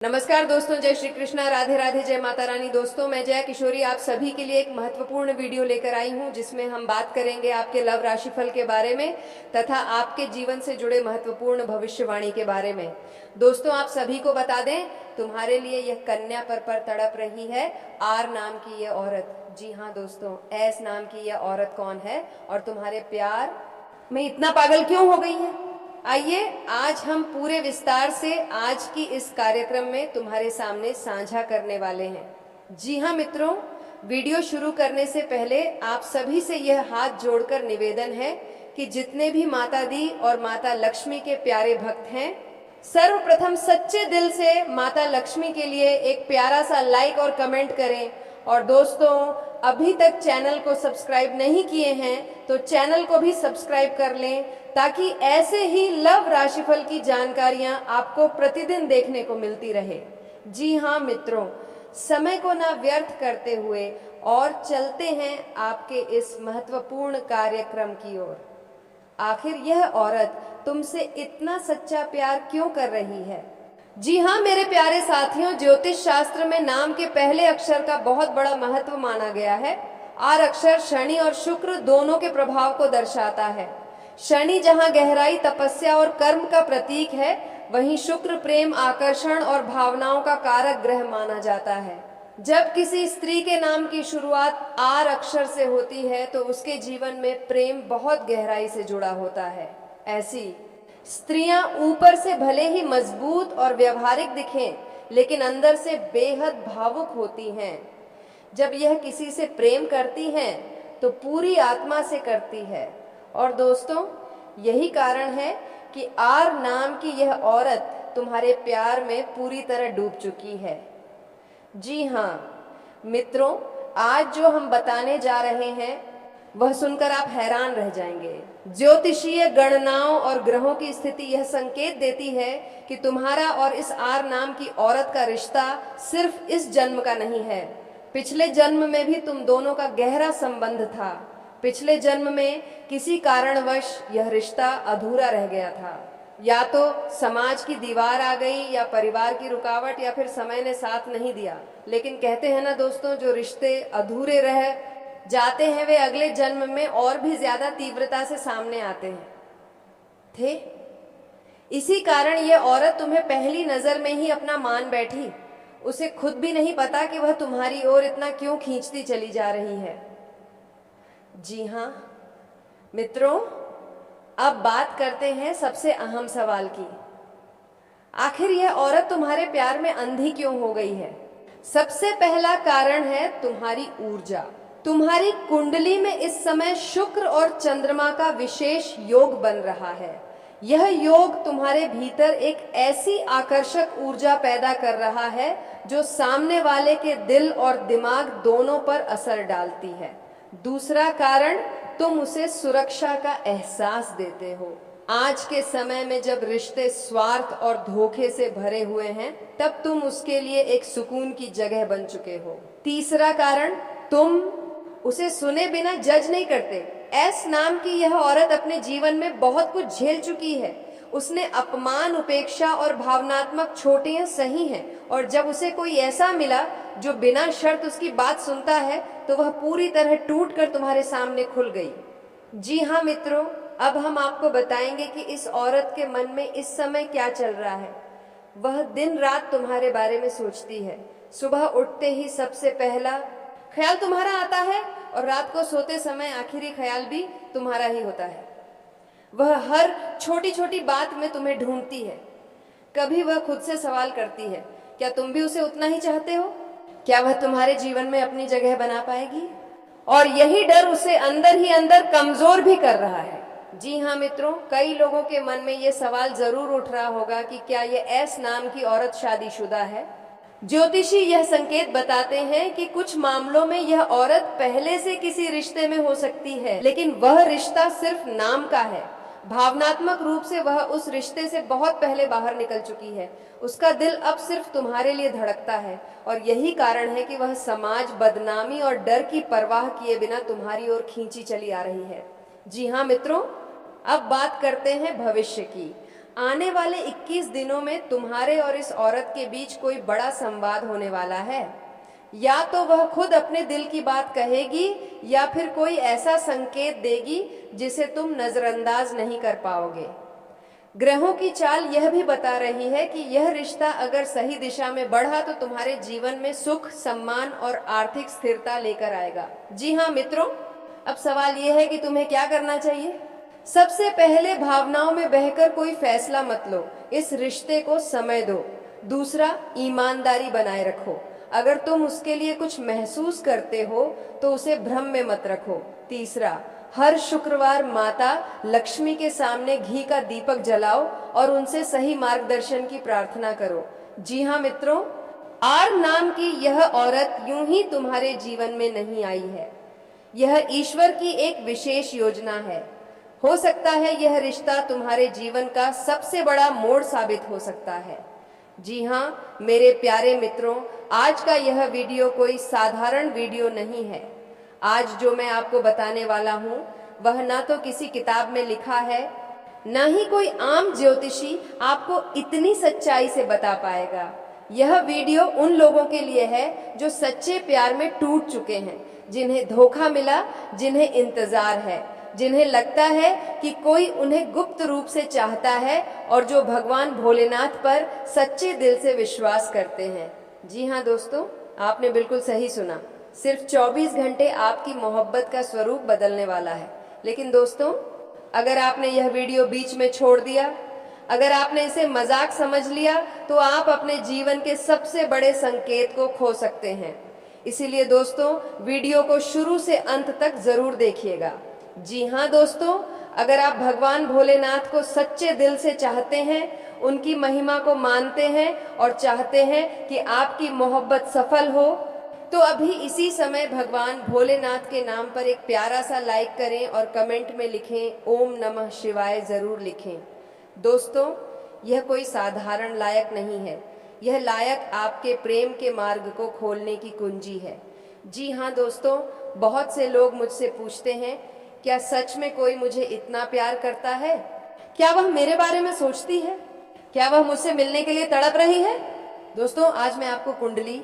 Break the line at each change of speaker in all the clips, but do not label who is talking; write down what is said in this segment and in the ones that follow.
नमस्कार दोस्तों, जय श्री कृष्णा, राधे राधे, जय माता रानी। दोस्तों, मैं जया किशोरी आप सभी के लिए एक महत्वपूर्ण वीडियो लेकर आई हूं, जिसमें हम बात करेंगे आपके लव राशिफल के बारे में तथा आपके जीवन से जुड़े महत्वपूर्ण भविष्यवाणी के बारे में। दोस्तों, आप सभी को बता दें, तुम्हारे लिए यह कन्या पर तड़प रही है आर नाम की यह औरत। जी हाँ दोस्तों, एस नाम की यह औरत कौन है और तुम्हारे प्यार में इतना पागल क्यों हो गई है? आइए आज हम पूरे विस्तार से आज की इस कार्यक्रम में तुम्हारे सामने साझा करने वाले हैं। जी हाँ मित्रों, वीडियो शुरू करने से पहले आप सभी से यह हाथ जोड़कर निवेदन है कि जितने भी माता दी और माता लक्ष्मी के प्यारे भक्त हैं, सर्वप्रथम सच्चे दिल से माता लक्ष्मी के लिए एक प्यारा सा लाइक और कमेंट करें। और दोस्तों, अभी तक चैनल को सब्सक्राइब नहीं किए हैं तो चैनल को भी सब्सक्राइब कर लें, ताकि ऐसे ही लव राशिफल की जानकारियां आपको प्रतिदिन देखने को मिलती रहे। जी हाँ मित्रों, समय को ना व्यर्थ करते हुए और चलते हैं आपके इस महत्वपूर्ण कार्यक्रम की ओर। आखिर यह औरत तुमसे इतना सच्चा प्यार क्यों कर रही है? जी हाँ मेरे प्यारे साथियों, ज्योतिष शास्त्र में नाम के पहले अक्षर का बहुत बड़ा महत्व माना गया है। आर अक्षर शनि और शुक्र दोनों के प्रभाव को दर्शाता है। शनि जहाँ गहराई, तपस्या और कर्म का प्रतीक है, वहीं शुक्र प्रेम, आकर्षण और भावनाओं का कारक ग्रह माना जाता है। जब किसी स्त्री के नाम की शुरुआत आर अक्षर से होती है तो उसके जीवन में प्रेम बहुत गहराई से जुड़ा होता है। ऐसी स्त्रियां ऊपर से भले ही मजबूत और व्यवहारिक दिखें, लेकिन अंदर से बेहद भावुक होती हैं। जब यह किसी से प्रेम करती हैं तो पूरी आत्मा से करती है। और दोस्तों, यही कारण है कि आर नाम की यह औरत तुम्हारे प्यार में पूरी तरह डूब चुकी है। जी हाँ मित्रों, आज जो हम बताने जा रहे हैं वह सुनकर आप हैरान रह जाएंगे। ज्योतिषीय गणनाओं और ग्रहों की स्थिति यह संकेत देती है कि तुम्हारा और इस आर नाम की औरत का रिश्ता सिर्फ इस जन्म का नहीं है, पिछले जन्म में भी तुम दोनों का गहरा संबंध था। पिछले जन्म में किसी कारणवश यह रिश्ता अधूरा रह गया था। या तो समाज की दीवार आ गई, या परिवार की रुकावट, या फिर समय ने साथ नहीं दिया। लेकिन कहते हैं ना दोस्तों, जो रिश्ते अधूरे रह जाते हैं वे अगले जन्म में और भी ज्यादा तीव्रता से सामने आते हैं। थे इसी कारण यह औरत तुम्हें पहली नजर में ही अपना मान बैठी। उसे खुद भी नहीं पता कि वह तुम्हारी ओर इतना क्यों खींचती चली जा रही है। जी हाँ मित्रों, अब बात करते हैं सबसे अहम सवाल की। आखिर यह औरत तुम्हारे प्यार में अंधी क्यों हो गई है? सबसे पहला कारण है तुम्हारी ऊर्जा। तुम्हारी कुंडली में इस समय शुक्र और चंद्रमा का विशेष योग बन रहा है। यह योग तुम्हारे भीतर एक ऐसी आकर्षक ऊर्जा पैदा कर रहा है जो सामने वाले के दिल और दिमाग दोनों पर असर डालती है। दूसरा कारण, तुम उसे सुरक्षा का एहसास देते हो। आज के समय में जब रिश्ते स्वार्थ और धोखे से भरे हुए हैं, तब तुम उसके लिए एक सुकून की जगह बन चुके हो। तीसरा कारण, तुम उसे सुने बिना जज नहीं करते। एस नाम की यह औरत अपने जीवन में बहुत कुछ झेल चुकी है। उसने अपमान, उपेक्षा और भावनात्मक चोटें सही हैं, और जब उसे कोई ऐसा मिला जो बिना शर्त उसकी बात सुनता है तो वह पूरी तरह टूट कर तुम्हारे सामने खुल गई। जी हाँ मित्रों, अब हम आपको बताएंगे कि इस औरत के मन में इस समय क्या चल रहा है। वह दिन रात तुम्हारे बारे में सोचती है। सुबह उठते ही सबसे पहला ख्याल तुम्हारा आता है, और रात को सोते समय आखिरी ख्याल भी तुम्हारा ही होता है। वह हर छोटी छोटी बात में तुम्हें ढूंढती है। कभी वह खुद से सवाल करती है, क्या तुम भी उसे उतना ही चाहते हो? क्या वह तुम्हारे जीवन में अपनी जगह बना पाएगी? और यही डर उसे अंदर ही अंदर कमजोर भी कर रहा है। जी हाँ मित्रों, कई लोगों के मन में ये सवाल जरूर उठ रहा होगा कि क्या ये एस नाम की औरत शादीशुदा है? ज्योतिषी यह संकेत बताते हैं कि कुछ मामलों में यह औरत पहले से किसी रिश्ते में हो सकती है, लेकिन वह रिश्ता सिर्फ नाम का है। भावनात्मक रूप से वह उस रिश्ते से बहुत पहले बाहर निकल चुकी है। उसका दिल अब सिर्फ तुम्हारे लिए धड़कता है, और यही कारण है कि वह समाज, बदनामी और डर की परवाह किए बिना तुम्हारी ओर खींची चली आ रही है। जी हाँ मित्रों, अब बात करते हैं भविष्य की। आने वाले 21 दिनों में तुम्हारे और इस औरत के बीच कोई बड़ा संवाद होने वाला है। या तो वह खुद अपने दिल की बात कहेगी या फिर कोई ऐसा संकेत देगी जिसे तुम नजरअंदाज नहीं कर पाओगे। ग्रहों की चाल यह भी बता रही है कि यह रिश्ता अगर सही दिशा में बढ़ा तो तुम्हारे जीवन में सुख, सम्मान और आर्थिक स्थिरता लेकर आएगा। जी हाँ मित्रों, अब सवाल यह है कि तुम्हें क्या करना चाहिए। सबसे पहले भावनाओं में बहकर कोई फैसला मत लो, इस रिश्ते को समय दो। दूसरा, ईमानदारी बनाए रखो। अगर तुम उसके लिए कुछ महसूस करते हो तो उसे भ्रम में मत रखो। तीसरा, हर शुक्रवार माता लक्ष्मी के सामने घी का दीपक जलाओ और उनसे सही मार्गदर्शन की प्रार्थना करो। जी हाँ मित्रों, आर नाम की यह औरत यूं ही तुम्हारे जीवन में नहीं आई है। यह ईश्वर की एक विशेष योजना है। हो सकता है यह रिश्ता तुम्हारे जीवन का सबसे बड़ा मोड़ साबित हो सकता है। जी हाँ मेरे प्यारे मित्रों, आज का यह वीडियो कोई साधारण वीडियो नहीं है। आज जो मैं आपको बताने वाला हूँ वह ना तो किसी किताब में लिखा है, न ही कोई आम ज्योतिषी आपको इतनी सच्चाई से बता पाएगा। यह वीडियो उन लोगों के लिए है जो सच्चे प्यार में टूट चुके हैं, जिन्हें धोखा मिला, जिन्हें इंतजार है, जिन्हें लगता है कि कोई उन्हें गुप्त रूप से चाहता है और जो भगवान भोलेनाथ पर सच्चे दिल से विश्वास करते हैं। जी हाँ दोस्तों, आपने बिल्कुल सही सुना। सिर्फ 24 घंटे आपकी मोहब्बत का स्वरूप बदलने वाला है। लेकिन दोस्तों, अगर आपने यह वीडियो बीच में छोड़ दिया, अगर आपने इसे मजाक समझ लिया, तो आप अपने जीवन के सबसे बड़े संकेत को खो सकते हैं। इसीलिए दोस्तों, वीडियो को शुरू से अंत तक जरूर देखिएगा। जी हाँ दोस्तों, अगर आप भगवान भोलेनाथ को सच्चे दिल से चाहते हैं, उनकी महिमा को मानते हैं और चाहते हैं कि आपकी मोहब्बत सफल हो, तो अभी इसी समय भगवान भोलेनाथ के नाम पर एक प्यारा सा लाइक करें और कमेंट में लिखें ओम नमः शिवाय जरूर लिखें। दोस्तों, यह कोई साधारण लायक नहीं है, यह लायक आपके प्रेम के मार्ग को खोलने की कुंजी है। जी हाँ दोस्तों, बहुत से लोग मुझसे पूछते हैं, क्या सच में कोई मुझे इतना प्यार करता है? क्या वह मेरे बारे में सोचती है? क्या वह मुझसे मिलने के लिए तड़प रही है? दोस्तों, आज मैं आपको कुंडली,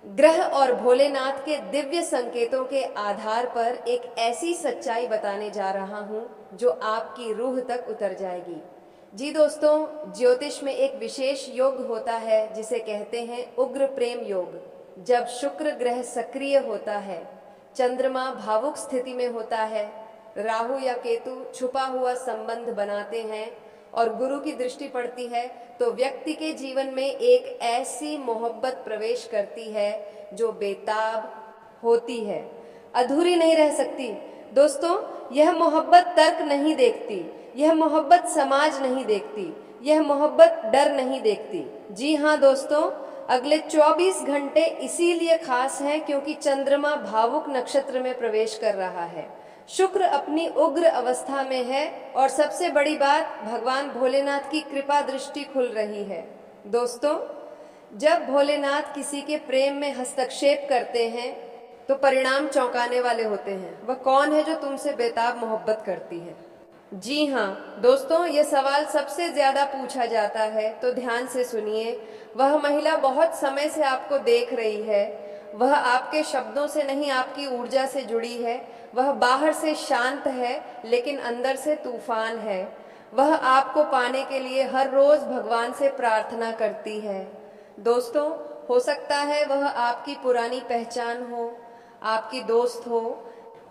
ग्रह और भोलेनाथ के दिव्य संकेतों के आधार पर एक ऐसी सच्चाई बताने जा रहा हूं जो आपकी रूह तक उतर जाएगी। जी दोस्तों, ज्योतिष में एक विशेष योग होता है जिसे कहते हैं उग्र प्रेम योग। जब शुक्र ग्रह सक्रिय होता है, चंद्रमा भावुक स्थिति में होता है, राहु या केतु छुपा हुआ संबंध बनाते हैं और गुरु की दृष्टि पड़ती है, तो व्यक्ति के जीवन में एक ऐसी मोहब्बत प्रवेश करती है जो बेताब होती है, अधूरी नहीं रह सकती। दोस्तों, यह मोहब्बत तर्क नहीं देखती, यह मोहब्बत समाज नहीं देखती, यह मोहब्बत डर नहीं देखती। जी हाँ दोस्तों, अगले 24 घंटे इसीलिए खास हैं क्योंकि चंद्रमा भावुक नक्षत्र में प्रवेश कर रहा है, शुक्र अपनी उग्र अवस्था में है और सबसे बड़ी बात, भगवान भोलेनाथ की कृपा दृष्टि खुल रही है। दोस्तों, जब भोलेनाथ किसी के प्रेम में हस्तक्षेप करते हैं तो परिणाम चौंकाने वाले होते हैं। वह कौन है जो तुमसे बेताब मोहब्बत करती है? जी हाँ दोस्तों, ये सवाल सबसे ज्यादा पूछा जाता है, तो ध्यान से सुनिए। वह महिला बहुत समय से आपको देख रही है, वह आपके शब्दों से नहीं आपकी ऊर्जा से जुड़ी है। वह बाहर से शांत है लेकिन अंदर से तूफान है। वह आपको पाने के लिए हर रोज भगवान से प्रार्थना करती है। दोस्तों, हो सकता है वह आपकी पुरानी पहचान हो, आपकी दोस्त हो,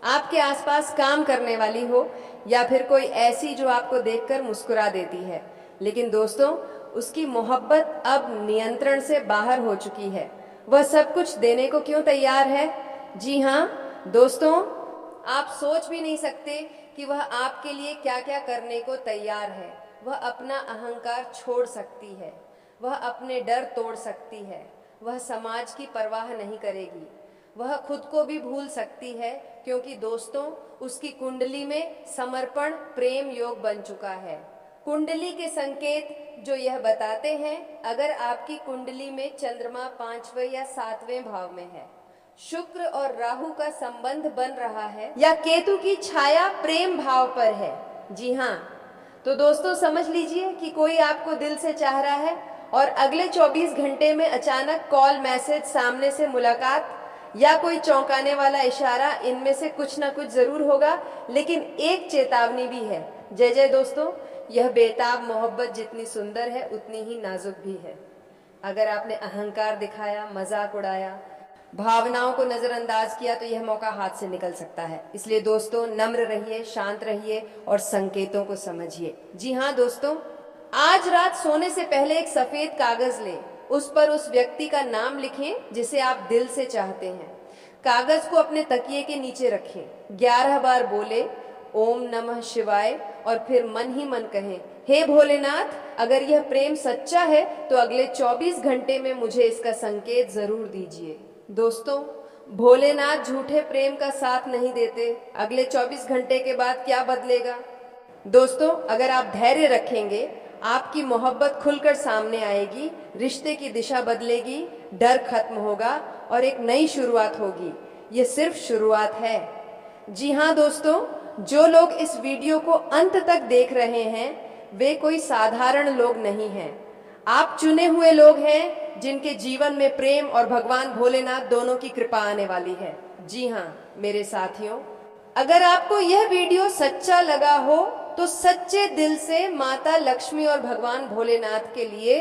आपके आसपास काम करने वाली हो, या फिर कोई ऐसी जो आपको देखकर मुस्कुरा देती है। लेकिन दोस्तों, उसकी मोहब्बत अब नियंत्रण से बाहर हो चुकी है। वह सब कुछ देने को क्यों तैयार है? जी हाँ दोस्तों, आप सोच भी नहीं सकते कि वह आपके लिए क्या क्या करने को तैयार है। वह अपना अहंकार छोड़ सकती है, वह अपने डर तोड़ सकती है, वह समाज की परवाह नहीं करेगी, वह खुद को भी भूल सकती है, क्योंकि दोस्तों, उसकी कुंडली में समर्पण प्रेम योग बन चुका है। कुंडली के संकेत जो यह बताते हैं, अगर आपकी कुंडली में चंद्रमा 5वें या 7वें भाव में है, शुक्र और राहु का संबंध बन रहा है, या केतु की छाया प्रेम भाव पर है, जी हाँ, तो दोस्तों समझ लीजिए कि कोई आपको दिल से चाह रहा है और अगले 24 घंटे में अचानक कॉल, मैसेज, सामने से मुलाकात या कोई चौंकाने वाला इशारा, इनमें से कुछ ना कुछ जरूर होगा। लेकिन एक चेतावनी भी है। जय जय दोस्तों, यह बेताब मोहब्बत जितनी सुंदर है उतनी ही नाजुक भी है। अगर आपने अहंकार दिखाया, मजाक उड़ाया, भावनाओं को नजरअंदाज किया तो यह मौका हाथ से निकल सकता है। इसलिए दोस्तों नम्र रहिए, शांत रहिए और संकेतों को समझिए। जी हाँ दोस्तों, आज रात सोने से पहले एक सफेद कागज लें, उस पर उस व्यक्ति का नाम लिखें जिसे आप दिल से चाहते हैं। कागज को अपने तकिए के नीचे रखें, 11 बार बोले ओम नमः शिवाय और फिर मन ही मन कहें, हे भोलेनाथ, अगर यह प्रेम सच्चा है तो अगले 24 घंटे में मुझे इसका संकेत जरूर दीजिए। दोस्तों भोलेनाथ झूठे प्रेम का साथ नहीं देते। अगले 24 घंटे के बाद क्या बदलेगा? दोस्तों अगर आप धैर्य रखेंगे, आपकी मोहब्बत खुलकर सामने आएगी, रिश्ते की दिशा बदलेगी, डर खत्म होगा और एक नई शुरुआत होगी। ये सिर्फ शुरुआत है। जी हाँ दोस्तों, जो लोग इस वीडियो को अंत तक देख रहे हैं वे कोई साधारण लोग नहीं हैं। आप चुने हुए लोग हैं जिनके जीवन में प्रेम और भगवान भोलेनाथ दोनों की कृपा आने वाली है। जी हाँ मेरे साथियों, अगर आपको यह वीडियो सच्चा लगा हो तो सच्चे दिल से माता लक्ष्मी और भगवान भोलेनाथ के लिए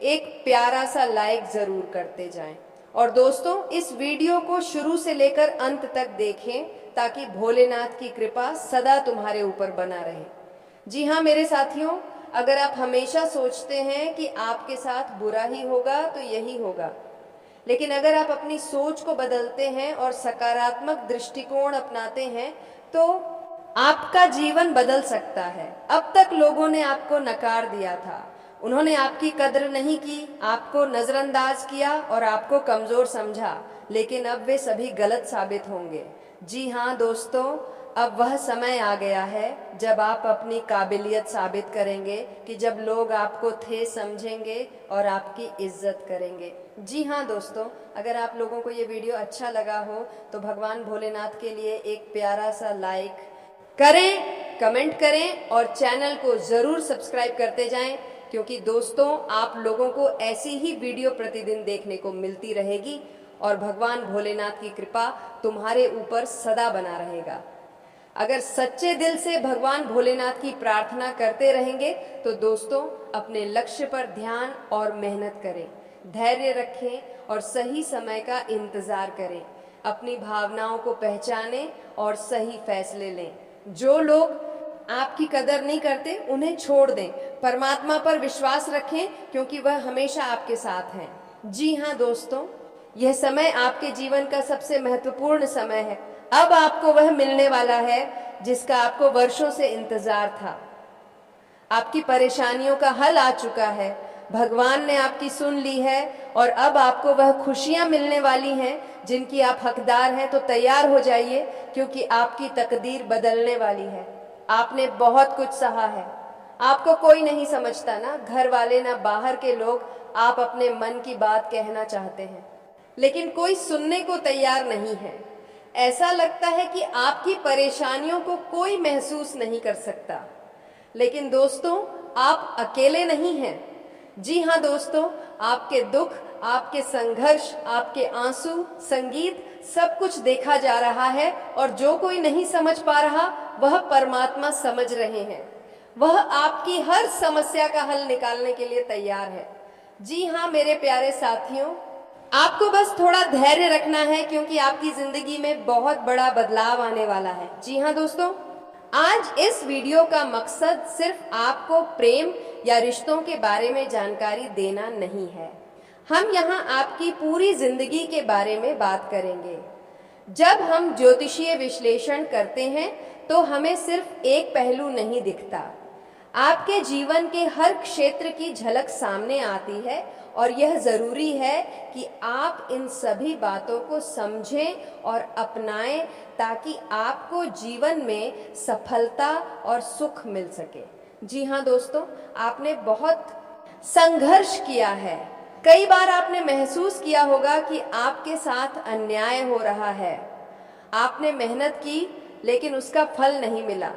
एक प्यारा सा लाइक जरूर करते जाएं। और दोस्तों इस वीडियो को शुरू से लेकर अंत तक देखें ताकि भोलेनाथ की कृपा सदा तुम्हारे ऊपर बना रहे। जी हाँ मेरे साथियों, अगर आप हमेशा सोचते हैं कि आपके साथ बुरा ही होगा तो यही होगा, लेकिन अगर आप अपनी सोच को बदलते हैं और सकारात्मक दृष्टिकोण अपनाते हैं तो आपका जीवन बदल सकता है। अब तक लोगों ने आपको नकार दिया था, उन्होंने आपकी कद्र नहीं की, आपको नजरअंदाज किया और आपको कमजोर समझा, लेकिन अब वे सभी गलत साबित होंगे। जी हाँ दोस्तों, अब वह समय आ गया है जब आप अपनी काबिलियत साबित करेंगे, कि जब लोग आपको थे समझेंगे और आपकी इज्जत करेंगे। जी हाँ दोस्तों, अगर आप लोगों को ये वीडियो अच्छा लगा हो तो भगवान भोलेनाथ के लिए एक प्यारा सा लाइक करें, कमेंट करें और चैनल को जरूर सब्सक्राइब करते जाएं, क्योंकि दोस्तों आप लोगों को ऐसी ही वीडियो प्रतिदिन देखने को मिलती रहेगी और भगवान भोलेनाथ की कृपा तुम्हारे ऊपर सदा बना रहेगा। अगर सच्चे दिल से भगवान भोलेनाथ की प्रार्थना करते रहेंगे तो दोस्तों अपने लक्ष्य पर ध्यान और मेहनत करें, धैर्य रखें और सही समय का इंतजार करें, अपनी भावनाओं को पहचानें और सही फैसले लें। जो लोग आपकी कदर नहीं करते उन्हें छोड़ दें, परमात्मा पर विश्वास रखें क्योंकि वह हमेशा आपके साथ हैं। जी हाँ दोस्तों, यह समय आपके जीवन का सबसे महत्वपूर्ण समय है। अब आपको वह मिलने वाला है जिसका आपको वर्षों से इंतजार था। आपकी परेशानियों का हल आ चुका है, भगवान ने आपकी सुन ली है और अब आपको वह खुशियां मिलने वाली हैं जिनकी आप हकदार हैं। तो तैयार हो जाइए क्योंकि आपकी तकदीर बदलने वाली है। आपने बहुत कुछ सहा है, आपको कोई नहीं समझता, ना घर वाले ना बाहर के लोग। आप अपने मन की बात कहना चाहते हैं लेकिन कोई सुनने को तैयार नहीं है। ऐसा लगता है कि आपकी परेशानियों को कोई महसूस नहीं कर सकता, लेकिन दोस्तों आप अकेले नहीं हैं। जी हाँ दोस्तों, आपके दुख, आपके संघर्ष, आपके आंसू, संगीत, सब कुछ देखा जा रहा है और जो कोई नहीं समझ पा रहा वह परमात्मा समझ रहे हैं। वह आपकी हर समस्या का हल निकालने के लिए तैयार है। जी हाँ मेरे प्यारे साथियों, आपको बस थोड़ा धैर्य रखना है क्योंकि आपकी जिंदगी में बहुत बड़ा बदलाव आने वाला है। जी हाँ दोस्तों, आज इस वीडियो का मकसद सिर्फ आपको प्रेम या रिश्तों के बारे में जानकारी देना नहीं है। हम यहाँ आपकी पूरी जिंदगी के बारे में बात करेंगे। जब हम ज्योतिषीय विश्लेषण करते हैं तो हमें सिर्फ एक पहलू नहीं दिखता, आपके जीवन के हर क्षेत्र की झलक सामने आती है और यह जरूरी है कि आप इन सभी बातों को समझें और अपनाएं ताकि आपको जीवन में सफलता और सुख मिल सके। जी हाँ दोस्तों, आपने बहुत संघर्ष किया है। कई बार आपने महसूस किया होगा कि आपके साथ अन्याय हो रहा है। आपने मेहनत की लेकिन उसका फल नहीं मिला।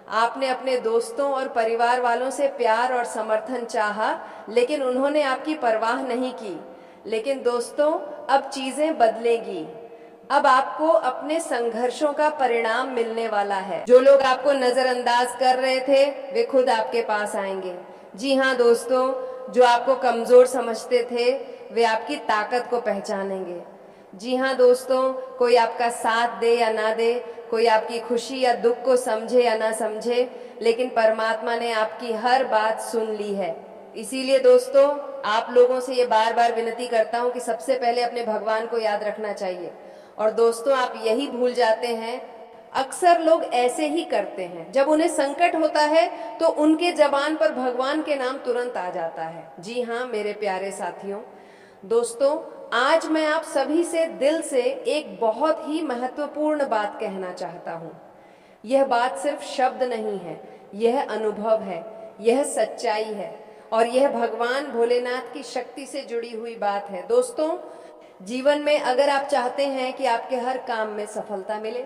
आपने अपने दोस्तों और परिवार वालों से प्यार और समर्थन चाहा, लेकिन उन्होंने आपकी परवाह नहीं की। लेकिन दोस्तों, अब चीजें बदलेगी। अब आपको अपने संघर्षों का परिणाम मिलने वाला है। जो लोग आपको नजरअंदाज कर रहे थे, वे खुद आपके पास आएंगे। जी हाँ दोस्तों, जो आपको कमजोर समझते थे, वे आपकी ताकत को पहचानेंगे। जी हाँ दोस्तों, कोई आपका साथ दे या ना दे, कोई आपकी खुशी या दुख को समझे या ना समझे, लेकिन परमात्मा ने आपकी हर बात सुन ली है। इसीलिए दोस्तों, आप लोगों से ये बार बार विनती करता हूँ कि सबसे पहले अपने भगवान को याद रखना चाहिए। और दोस्तों, आप यही भूल जाते हैं। अक्सर लोग ऐसे ही करते हैं, जब उन्हें संकट होता है तो उनके जबान पर भगवान के नाम तुरंत आ जाता है। जी हाँ मेरे प्यारे साथियों, दोस्तों, आज मैं आप सभी से दिल से एक बहुत ही महत्वपूर्ण बात कहना चाहता हूँ। यह बात सिर्फ शब्द नहीं है, यह अनुभव है, यह सच्चाई है और यह भगवान भोलेनाथ की शक्ति से जुड़ी हुई बात है। दोस्तों, जीवन में अगर आप चाहते हैं कि आपके हर काम में सफलता मिले,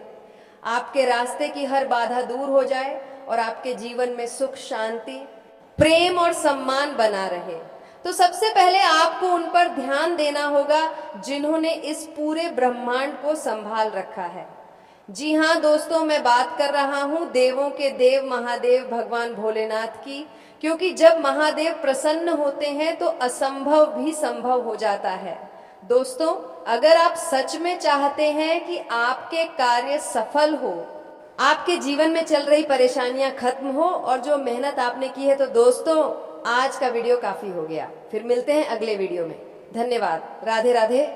आपके रास्ते की हर बाधा दूर हो जाए और आपके जीवन में सुख, शांति, प्रेम और सम्मान बना रहे, तो सबसे पहले आपको उन पर ध्यान देना होगा जिन्होंने इस पूरे ब्रह्मांड को संभाल रखा है। जी हाँ दोस्तों, मैं बात कर रहा हूँ देवों के देव महादेव भगवान भोलेनाथ की, क्योंकि जब महादेव प्रसन्न होते हैं तो असंभव भी संभव हो जाता है। दोस्तों, अगर आप सच में चाहते हैं कि आपके कार्य सफल हो, आपके जीवन में चल रही परेशानियां खत्म हो और जो मेहनत आपने की है, तो दोस्तों आज का वीडियो काफी हो गया। फिर मिलते हैं अगले वीडियो में। धन्यवाद। राधे राधे।